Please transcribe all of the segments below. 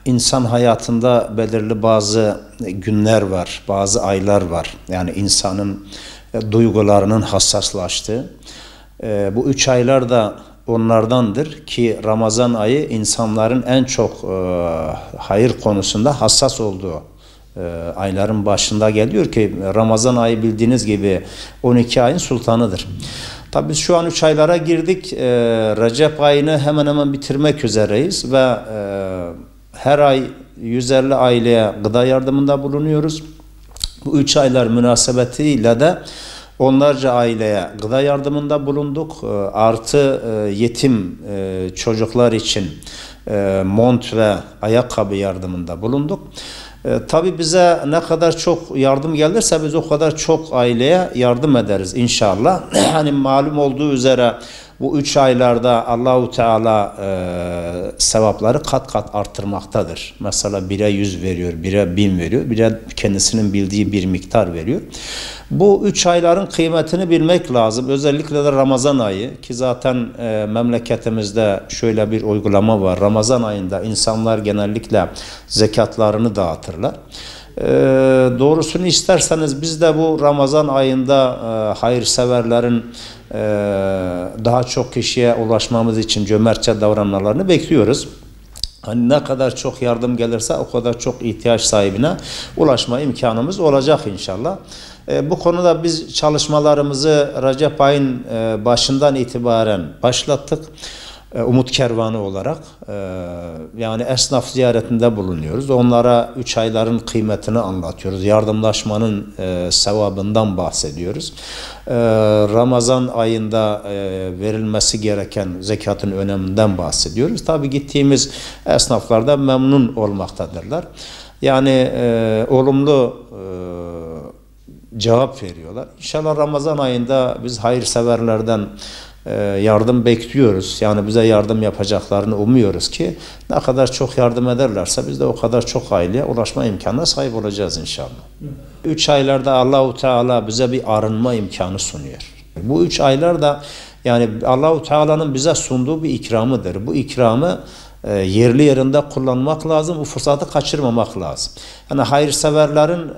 insan hayatında belirli bazı günler var, bazı aylar var. Yani insanın duygularının hassaslaştığı. Bu 3 aylar da onlardandır ki Ramazan ayı insanların en çok hayır konusunda hassas olduğu ayların başında geliyor ki Ramazan ayı bildiğiniz gibi 12 ayın sultanıdır. Tabii biz şu an 3 aylara girdik. Recep ayını hemen hemen bitirmek üzereyiz ve her ay 150 aileye gıda yardımında bulunuyoruz. Bu 3 aylar münasebetiyle de onlarca aileye gıda yardımında bulunduk. Artı yetim çocuklar için mont ve ayakkabı yardımında bulunduk. Tabii bize ne kadar çok yardım gelirse biz o kadar çok aileye yardım ederiz inşallah. Hani malum olduğu üzere bu 3 aylarda Allahu Teala sevapları kat kat arttırmaktadır. Mesela bire 100 veriyor, bire 1000 veriyor, bire kendisinin bildiği bir miktar veriyor. Bu 3 ayların kıymetini bilmek lazım. Özellikle de Ramazan ayı ki zaten memleketimizde şöyle bir uygulama var. Ramazan ayında insanlar genellikle zekatlarını dağıtırlar. Doğrusunu isterseniz biz de bu Ramazan ayında hayırseverlerin daha çok kişiye ulaşmamız için cömertçe davranmalarını bekliyoruz. Hani ne kadar çok yardım gelirse o kadar çok ihtiyaç sahibine ulaşma imkanımız olacak inşallah. Bu konuda biz çalışmalarımızı Recep ayın başından itibaren başlattık. Umut Kervanı olarak yani esnaf ziyaretinde bulunuyoruz. Onlara 3 ayların kıymetini anlatıyoruz. Yardımlaşmanın sevabından bahsediyoruz. Ramazan ayında verilmesi gereken zekatın öneminden bahsediyoruz. Tabii gittiğimiz esnaflar da memnun olmaktadırlar. Yani olumlu cevap veriyorlar. İnşallah Ramazan ayında biz hayırseverlerden yardım bekliyoruz. Yani bize yardım yapacaklarını umuyoruz ki ne kadar çok yardım ederlerse biz de o kadar çok aileye ulaşma imkanına sahip olacağız inşallah. 3 aylarda Allahu Teala bize bir arınma imkanı sunuyor. Bu 3 aylar da yani Allahu Teala'nın bize sunduğu bir ikramıdır. Bu ikramı yerli yerinde kullanmak lazım. Bu fırsatı kaçırmamak lazım. Yani hayırseverlerin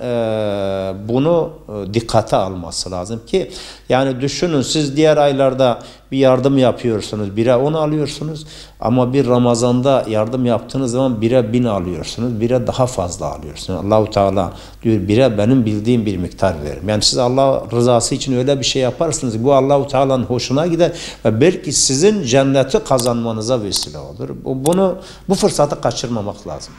bunu dikkate alması lazım ki yani düşünün siz diğer aylarda bir yardım yapıyorsunuz. Bire 10 alıyorsunuz ama bir Ramazan'da yardım yaptığınız zaman bire 1000 alıyorsunuz. Bire daha fazla alıyorsunuz. Allahu Teala diyor bire benim bildiğim bir miktar verim. Yani siz Allah rızası için öyle bir şey yaparsınız. Bu Allahu Teala'nın hoşuna gider ve belki sizin cenneti kazanmanıza vesile olur. Bu fırsatı kaçırmamak lazım.